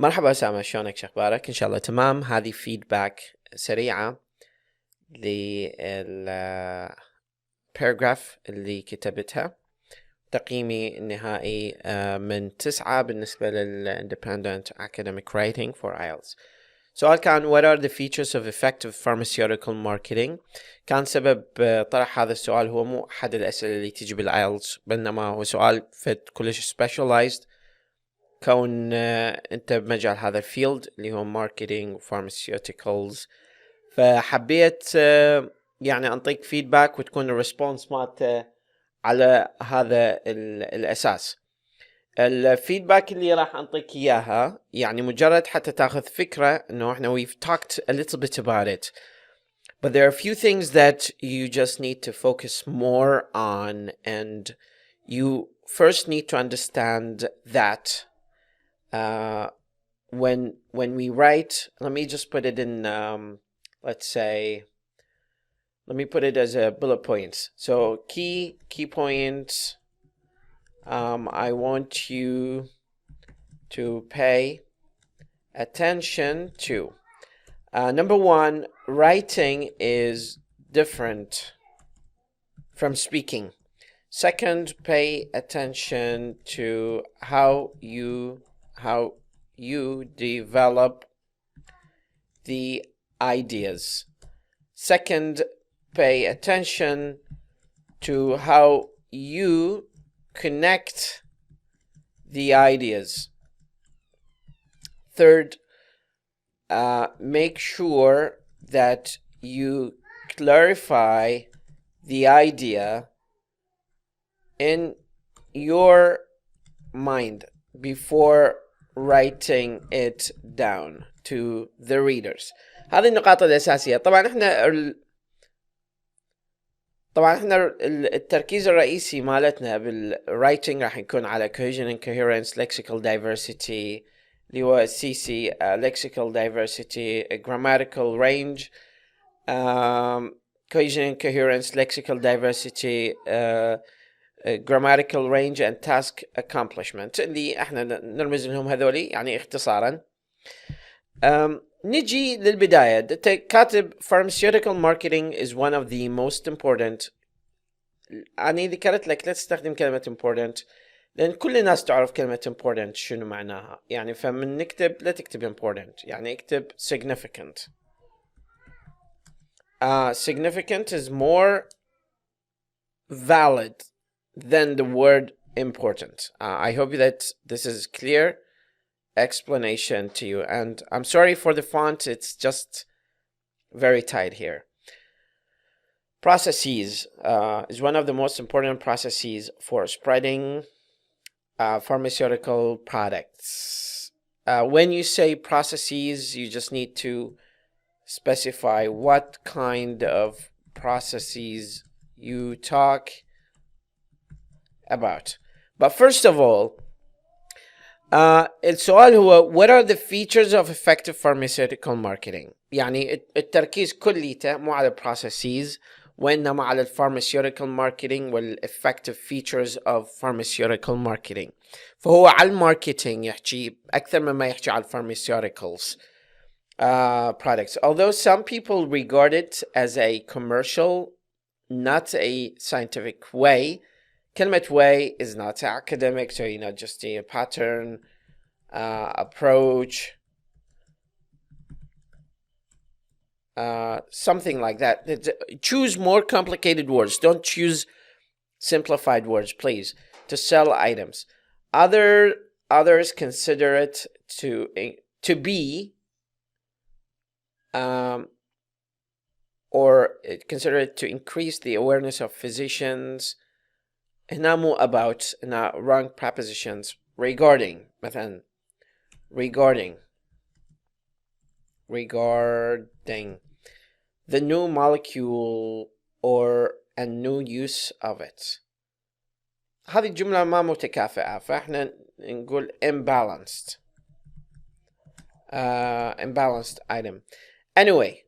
مرحبا أسامة، شلونك؟ شو أخبارك؟ إن شاء الله تمام. هذه فيدباك سريعة للباراجراف اللي كتبتها. تقييمي النهائي من 9 بالنسبة لل-Independent Academic Writing for IELTS. سؤال كان What are the features of effective pharmaceutical marketing؟ كان سبب طرح هذا السؤال هو مو أحد الأسئلة اللي تجي بالآيلتس، بينما هو سؤال فت كلش specialized، كون أنت بمجال هذا الفيلد اللي هو marketing pharmaceuticals. فحبيت يعني أنطيك فيدباك وتكون الريسبونس مالته على هذا الأساس. الفيدباك اللي راح أنطيك إياها يعني مجرد حتى تاخذ فكرة إنه إحنا we've talked a little bit about it, but there are a few things that you just need to focus more on, and you first need to understand that when we write, let me just put it in let's say, let me put it as a bullet points. So key points I want you to pay attention to. Number one, writing is different from speaking. Second, pay attention to how you develop the ideas. Second, pay attention to how you connect the ideas. Third, make sure that you clarify the idea in your mind before writing it down to the readers. هذه النقاط الأساسية. طبعا احنا التركيز الرئيسي مالتنا بالwriting راح يكون على cohesion and coherence, lexical diversity اللي هو CC, lexical diversity, grammatical range, cohesion and coherence, lexical diversity, grammatical range and task accomplishment اللي احنا نرمز لهم هذولي يعني اختصارا. نجي للبداية. كاتب pharmaceutical marketing is one of the most important. أنا ذكرت لك لا تستخدم كلمة important لأن كل الناس تعرف كلمة important شنو معناها، يعني فمن نكتب لا تكتب important، يعني اكتب significant. Significant is more valid than the word important. I hope that this is clear explanation to you, and I'm sorry for the font, it's just very tight here. Processes is one of the most important processes for spreading pharmaceutical products. When you say processes, you just need to specify what kind of processes you talk about. But first of all, السؤال هو what are the features of effective pharmaceutical marketing؟ يعني التركيز كليته مو على processes وإنما على pharmaceutical marketing والeffective features of pharmaceutical marketing. فهو على الماركتينج يحكي أكثر مما يحكي على pharmaceuticals products. Although some people regard it as a commercial, not a scientific way. كلمة way is not academic, so just a pattern, approach, something like that. Choose more complicated words. Don't choose simplified words, please, to sell items. Others consider it to be or consider it to increase the awareness of physicians. هنا مو about, هنا wrong prepositions. Regarding مثلا regarding the new molecule or a new use of it. هذه الجملة ما متكافئة، فإحنا نقول imbalanced item. Anyway,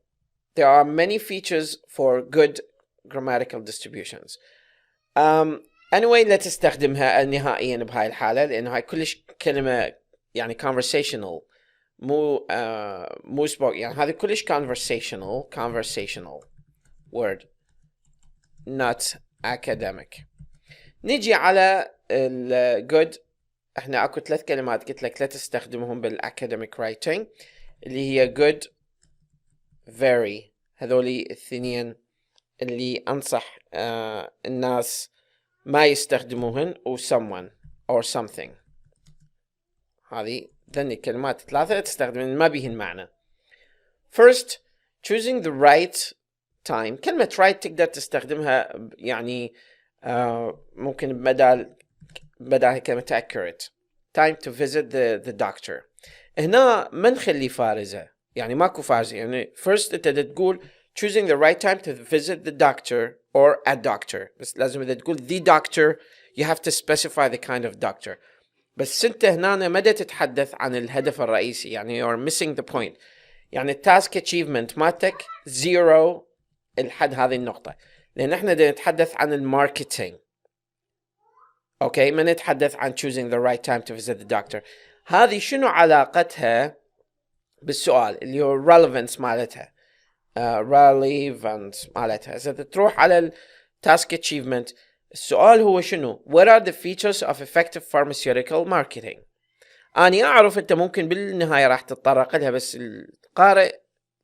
there are many features for good grammatical distributions. Anyway, لا تستخدمها نهائيا بهاي الحالة لأنه هاي كلش كلمة يعني conversational مو spoken، يعني هذه كلش conversational word not academic. نيجي على ال good. احنا اكو 3 كلمات قلت لك لا تستخدمهم بالacademic writing اللي هي good very. هذولي الاثنين اللي انصح الناس ما يستخدموهن، و someone or something. هذه ذني الكلمات 3 تستخدمين ما بيهن معنى. First, choosing the right time. كلمة right تقدر تستخدمها يعني ممكن بدال كلمة accurate. Time to visit the doctor. هنا ما نخلي فارزة، يعني ماكو فارزة. يعني first انت تقول choosing the right time to visit the doctor or a doctor، بس لازم إذا تقول the doctor you have to specify the kind of doctor. بس انت هنا مدى تتحدث عن الهدف الرئيسي، يعني you're missing the point. يعني التاسك achievement مالتك زيرو لحد هذه النقطة، لأن احنا نتحدث عن الماركتينج. اوكي، ما نتحدث عن choosing the right time to visit the doctor. هذه شنو علاقتها بالسؤال اللي هو relevance مالتها؟ relevance مالتها. إذا تروح على التاسك achievement، السؤال هو شنو؟ What are the features of effective pharmaceutical marketing؟ أنا أعرف أنت ممكن بالنهاية راح تتطرق لها، بس القارئ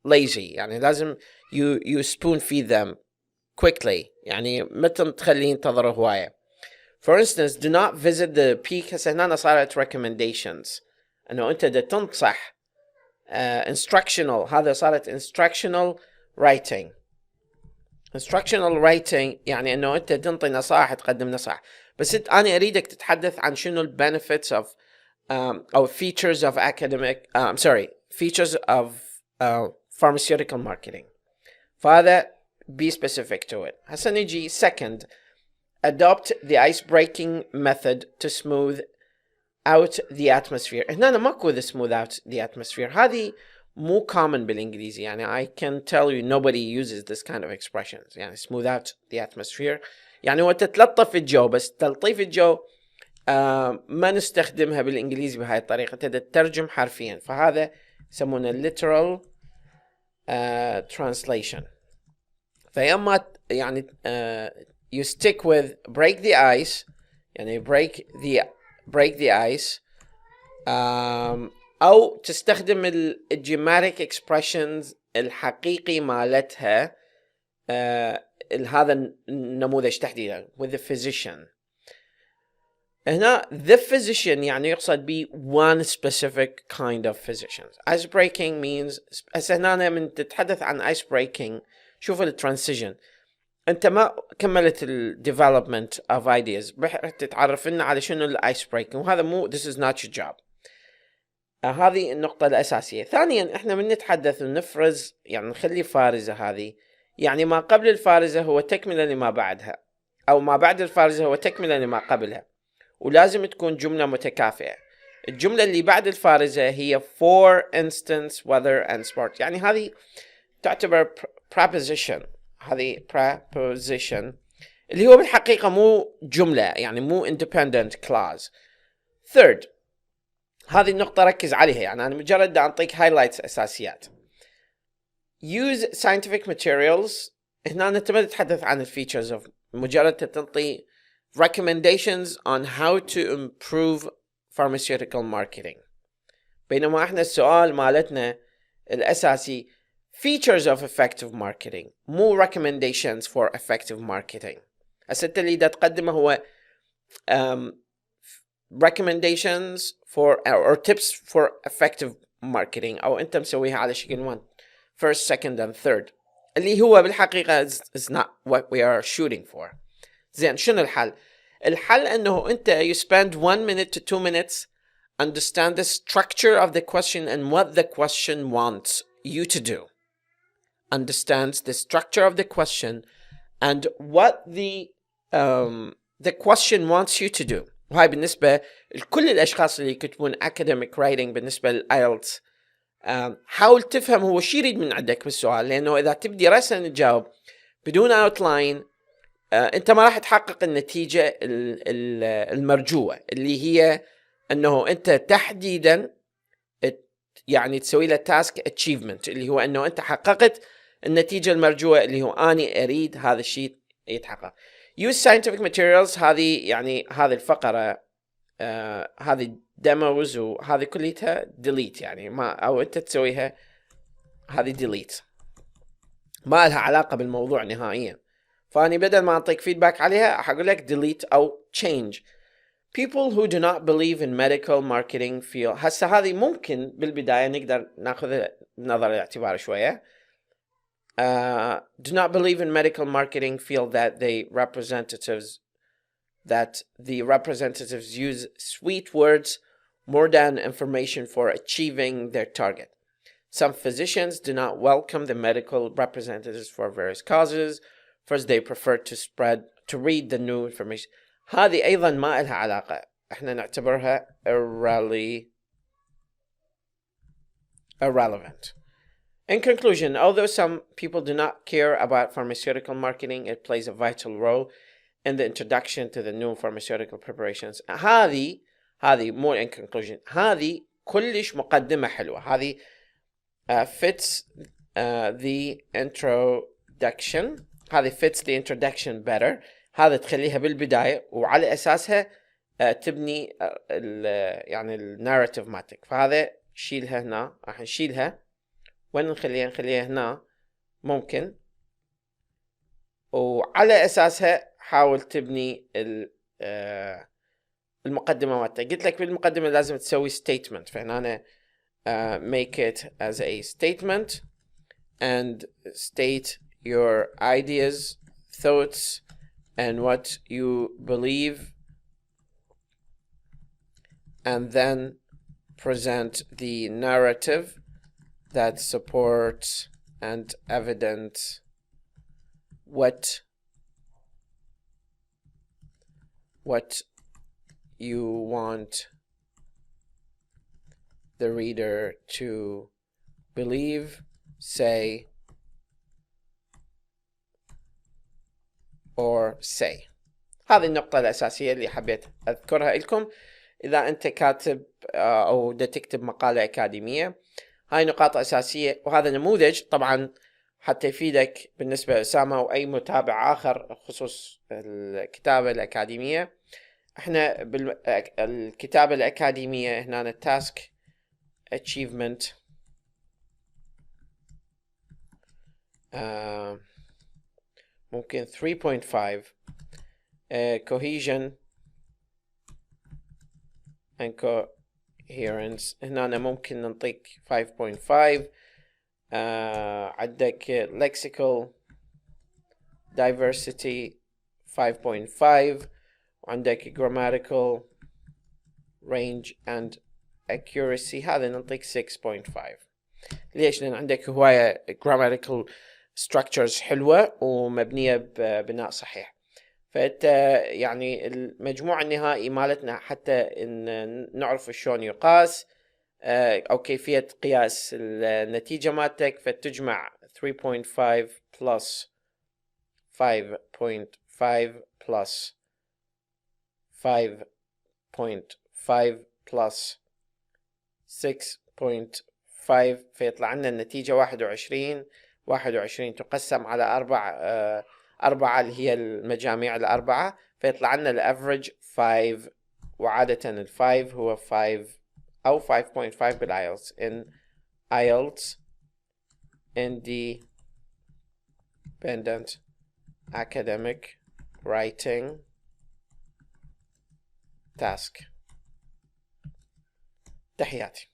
lazy، يعني لازم you spoon feed them quickly، يعني ما تخليه ينتظر هواية. For instance, do not visit the peak. هسه هنا صارت recommendations، أنه أنت دا تنصح instructional. هذا صارت instructional writing. instructional writing يعني أنه أنت تنطي نصائح، تقدم نصائح، بس أنا أريدك تتحدث عن شنو benefits of أو features of features of pharmaceutical marketing. فهذا be specific to it. هسه نجي second, adopt the ice-breaking method to smooth out the atmosphere. هنا ماكو the smooth out the atmosphere. هذه مو common بالإنجليزي، يعني I can tell you nobody uses this kind of expressions. يعني smooth out the atmosphere يعني هو تتلطف الجو، بس تلطيف الجو ما نستخدمها بالإنجليزي بهاي الطريقة، تترجم حرفيا. فهذا يسمونه literal translation. فيما يعني you stick with break the ice، يعني break the ice، أو تستخدم الجيماتيك expressions الحقيقي مالتها هذا النموذج تحديدا with the physician. هنا the physician يعني يقصد به one specific kind of physicians. ice breaking means هسه هنا من تتحدث عن ice breaking شوف الترانسيشن، انت ما كملت ال development of ideas، تتعرف لنا على شنو الايس بريكنج، وهذا مو this is not your job. هذه النقطة الأساسية. ثانيا احنا من نتحدث ونفرز، يعني نخلي فارزة، هذه يعني ما قبل الفارزة هو تكملة لما بعدها، أو ما بعد الفارزة هو تكملة لما قبلها، ولازم تكون جملة متكافئة. الجملة اللي بعد الفارزة هي for instance whether and sport، يعني هذه تعتبر preposition. هذه preposition اللي هو بالحقيقة مو جملة، يعني مو independent clause. third، هذه النقطة ركز عليها، يعني أنا مجرد أعطيك highlights أساسيات. use scientific materials. هنا أنت ما تتحدث عن features of، مجرد تنطي recommendations on how to improve pharmaceutical marketing. بينما احنا السؤال مالتنا الأساسي features of effective marketing، مو recommendations for effective marketing. هسه اللي دا تقدمه هو recommendations for or tips for effective marketing، أو أنت مسويها على شكل one first second and third، اللي هو بالحقيقة is not what we are shooting for. زين، شنو الحل؟ الحل أنه أنت you spend 1 minute to 2 minutes understand the structure of the question and what the question wants you to do. Understands the structure of the question and what the question wants you to do. وهاي بالنسبة لكل الأشخاص اللي يكتبون academic writing بالنسبة للآيلتس. حاول تفهم هو شي يريد من عندك بالسؤال، لأنه إذا تبدي رأسا تجاوب بدون outline أنت ما راح تحقق النتيجة المرجوة، اللي هي أنه أنت تحديدا يعني تسوي له task achievement اللي هو انه انت حققت النتيجة المرجوة اللي هو اني اريد هذا الشيء يتحقق. use scientific materials هذه يعني هذه الفقرة هذه demos وهذه كلها delete يعني ما او انت تسويها هذه delete ما لها علاقة بالموضوع نهائيا. فاني بدل ما اعطيك فيدباك عليها حقول لك delete او change. people who do not believe in medical marketing feel هسه هذه ممكن بالبداية نقدر ناخذها بنظر الاعتبار شوية. do not believe in medical marketing feel that the representatives use sweet words more than information for achieving their target. Some physicians do not welcome the medical representatives for various causes. First, they prefer to read the new information. هذه أيضا ما لها علاقة. احنا نعتبرها irrelevant. In conclusion, although some people do not care about pharmaceutical marketing, it plays a vital role in the introduction to the new pharmaceutical preparations. هذه more in conclusion. هذه كلش مقدمة حلوة. هذه fits the introduction. هذه fits the introduction better. هذا تخليها بالبداية وعلى أساسها تبني يعني الناراتيف مالتك. فهذا شيلها هنا. راح نشيلها وين نخليها هنا ممكن، وعلى أساسها حاول تبني المقدمة مالتك. قلت لك بالمقدمة لازم تسوي statement، فهنا أنا make it as a statement and state your ideas, thoughts and what you believe, and then present the narrative that supports and evidence what you want the reader to believe, say, or say. هذه النقطة الأساسية اللي حبيت أذكرها لكم إذا أنت كاتب أو دا تكتب مقالة أكاديمية. هاي نقاط أساسية، وهذا نموذج طبعا حتى يفيدك بالنسبة لأسامة وأي متابع آخر خصوص الكتابة الأكاديمية. احنا بالكتابة الأكاديمية هنا task achievement ممكن 3.5 cohesion and coherence. هنا ممكن نعطيك 5.5. عندك lexical diversity 5.5 وعندك grammatical range and accuracy هذا نعطيك 6.5. ليش؟ لأن عندك هواية grammatical structures حلوة ومبنية ببناء صحيح. فأنت يعني المجموع النهائي مالتنا حتى إن نعرف شلون يقاس أو كيفية قياس النتيجة مالتك، فتجمع 3.5 plus 5.5 plus 5.5 plus 6.5 فيطلع لنا النتيجة 21 تقسم على 4 اللي هي المجاميع الأربعة، فيطلع لنا الأفريج 5. وعادة 5 هو 5 أو 5.5 بالآيلتس. in IELTS Independent Academic Writing Task. تحياتي.